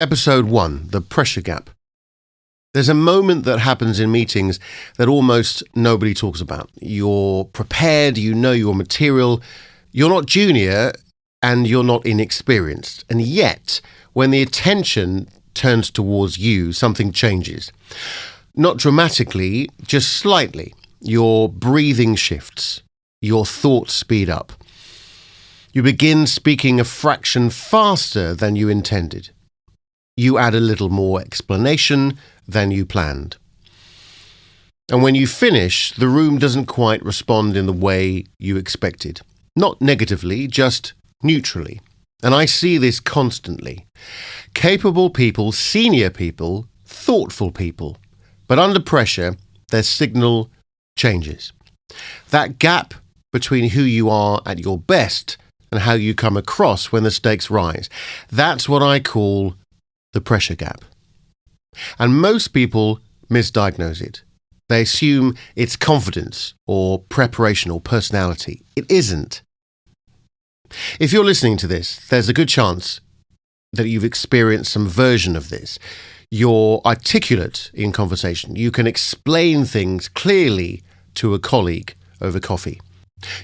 Episode 1, the pressure gap. There's a moment that happens in meetings that almost nobody talks about. You're prepared, you know your material, you're not junior and you're not inexperienced. And yet, when the attention turns towards you, something changes. Not dramatically, just slightly. Your breathing shifts. Your thoughts speed up. You begin speaking a fraction faster than you intended. You add a little more explanation than you planned. And when you finish, the room doesn't quite respond in the way you expected. Not negatively, just neutrally. And I see this constantly. Capable people, senior people, thoughtful people. But under pressure, their signal changes. That gap between who you are at your best and how you come across when the stakes rise, that's what I call the pressure gap. And most people misdiagnose it. They assume it's confidence or preparation or personality. It isn't. If you're listening to this, there's a good chance that you've experienced some version of this. You're articulate in conversation. You can explain things clearly to a colleague over coffee.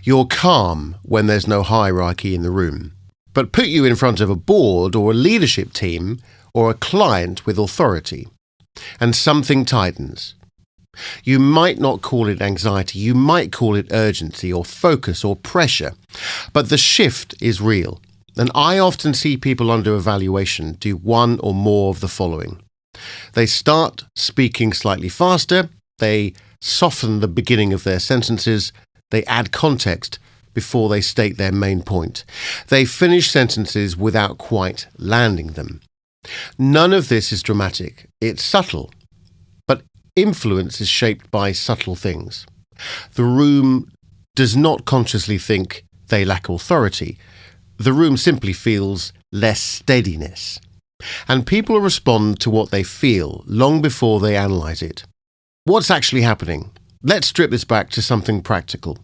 You're calm when there's no hierarchy in the room. But put you in front of a board or a leadership team or a client with authority, and something tightens. You might not call it anxiety, you might call it urgency or focus or pressure, but the shift is real. And I often see people under evaluation do one or more of the following. They start speaking slightly faster, they soften the beginning of their sentences, they add context before they state their main point. They finish sentences without quite landing them. None of this is dramatic. It's subtle. But influence is shaped by subtle things. The room does not consciously think they lack authority. The room simply feels less steadiness. And people respond to what they feel long before they analyse it. What's actually happening? Let's strip this back to something practical.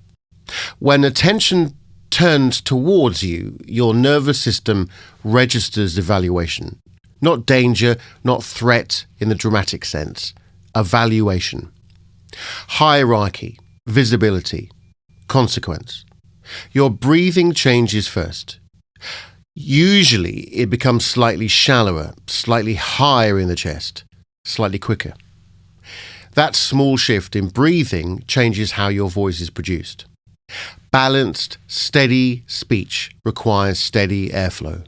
When attention turns towards you, your nervous system registers evaluation. Not danger, not threat in the dramatic sense. Evaluation. Hierarchy, visibility, consequence. Your breathing changes first. Usually it becomes slightly shallower, slightly higher in the chest, slightly quicker. That small shift in breathing changes how your voice is produced. Balanced, steady speech requires steady airflow.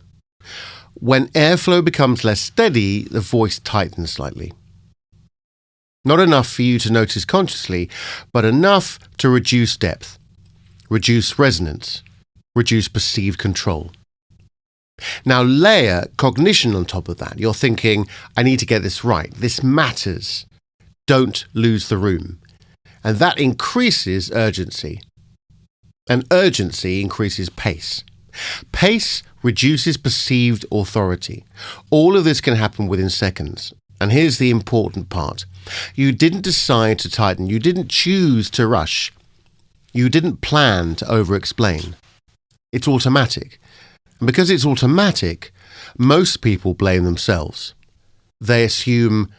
When airflow becomes less steady, the voice tightens slightly. Not enough for you to notice consciously, but enough to reduce depth, reduce resonance, reduce perceived control. Now layer cognition on top of that. You're thinking, I need to get this right. This matters. Don't lose the room. And that increases urgency. And urgency increases pace. Pace reduces perceived authority. All of this can happen within seconds. And here's the important part. You didn't decide to tighten. You didn't choose to rush. You didn't plan to over-explain. It's automatic. And because it's automatic, most people blame themselves. They assume,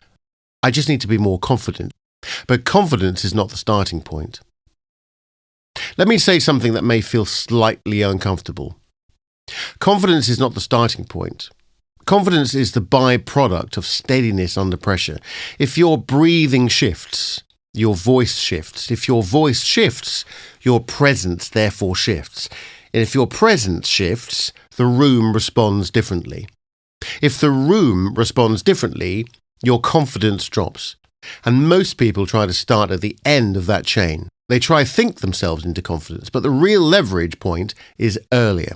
I just need to be more confident. But confidence is not the starting point. Let me say something that may feel slightly uncomfortable. Confidence is not the starting point. Confidence is the byproduct of steadiness under pressure. If your breathing shifts, your voice shifts. If your voice shifts, your presence therefore shifts. And if your presence shifts, the room responds differently. If the room responds differently, your confidence drops. And most people try to start at the end of that chain. They try to think themselves into confidence, but the real leverage point is earlier.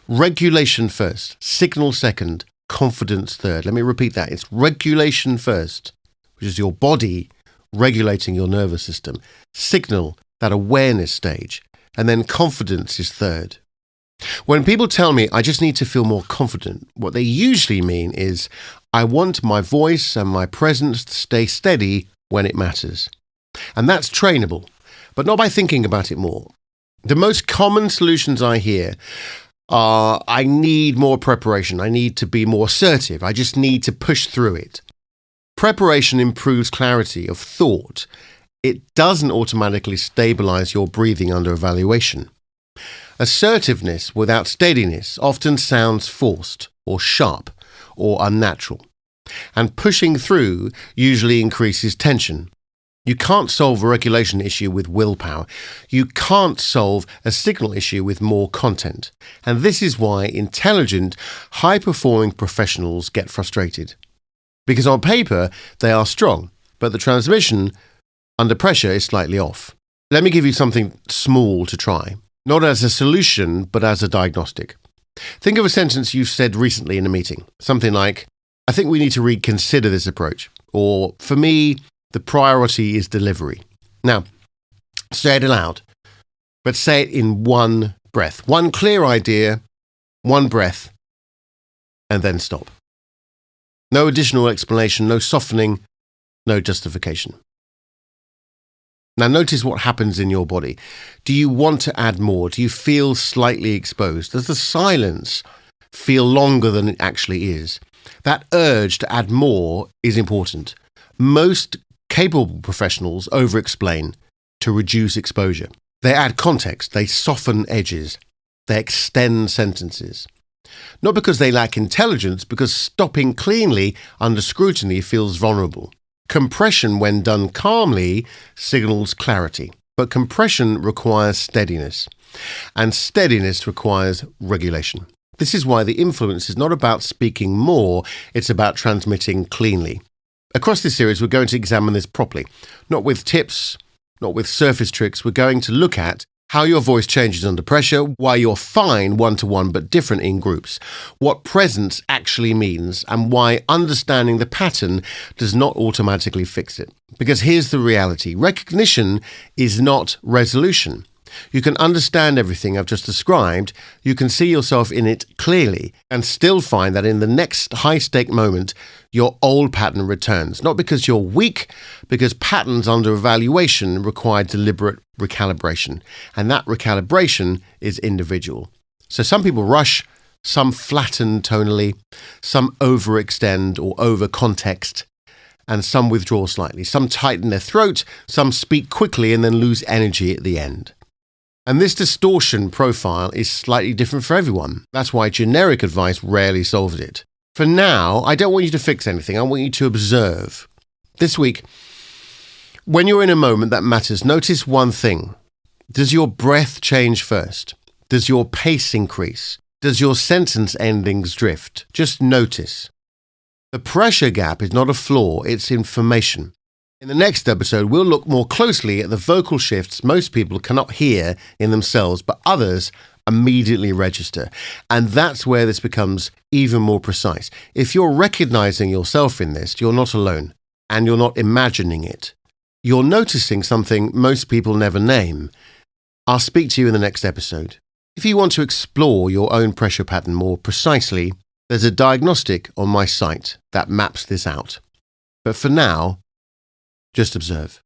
Regulation first, signal second, confidence third. Let me repeat that. It's regulation first, which is your body regulating your nervous system. Signal, that awareness stage. And then confidence is third. When people tell me I just need to feel more confident, what they usually mean is I want my voice and my presence to stay steady when it matters. And that's trainable, but not by thinking about it more. The most common solutions I hear I need more preparation. I need to be more assertive. I just need to push through it. Preparation improves clarity of thought. It doesn't automatically stabilize your breathing under evaluation. Assertiveness without steadiness often sounds forced or sharp or unnatural. And pushing through usually increases tension. You can't solve a regulation issue with willpower. You can't solve a signal issue with more content. And this is why intelligent, high-performing professionals get frustrated. Because on paper, they are strong, but the transmission under pressure is slightly off. Let me give you something small to try. Not as a solution, but as a diagnostic. Think of a sentence you've said recently in a meeting. Something like, I think we need to reconsider this approach. Or, for me, the priority is delivery. Now, say it aloud, but say it in one breath. One clear idea, one breath, and then stop. No additional explanation, no softening, no justification. Now notice what happens in your body. Do you want to add more? Do you feel slightly exposed? Does the silence feel longer than it actually is? That urge to add more is important. Most capable professionals over-explain to reduce exposure. They add context, they soften edges, they extend sentences. Not because they lack intelligence, because stopping cleanly under scrutiny feels vulnerable. Compression, when done calmly, signals clarity. But compression requires steadiness, and steadiness requires regulation. This is why the influence is not about speaking more, it's about transmitting cleanly. Across this series, we're going to examine this properly. Not with tips, not with surface tricks. We're going to look at how your voice changes under pressure, why you're fine one-to-one but different in groups, what presence actually means, and why understanding the pattern does not automatically fix it. Because here's the reality. Recognition is not resolution. You can understand everything I've just described, you can see yourself in it clearly, and still find that in the next high-stake moment, your old pattern returns. Not because you're weak, because patterns under evaluation require deliberate recalibration. And that recalibration is individual. So some people rush, some flatten tonally, some overextend or over-context, and some withdraw slightly. Some tighten their throat, some speak quickly and then lose energy at the end. And this distortion profile is slightly different for everyone. That's why generic advice rarely solves it. For now, I don't want you to fix anything. I want you to observe. This week, when you're in a moment that matters, notice one thing. Does your breath change first? Does your pace increase? Does your sentence endings drift? Just notice. The pressure gap is not a flaw, it's information. In the next episode, we'll look more closely at the vocal shifts most people cannot hear in themselves, but others immediately register. And that's where this becomes even more precise. If you're recognizing yourself in this, you're not alone, and you're not imagining it. You're noticing something most people never name. I'll speak to you in the next episode. If you want to explore your own pressure pattern more precisely, there's a diagnostic on my site that maps this out. But for now, just observe.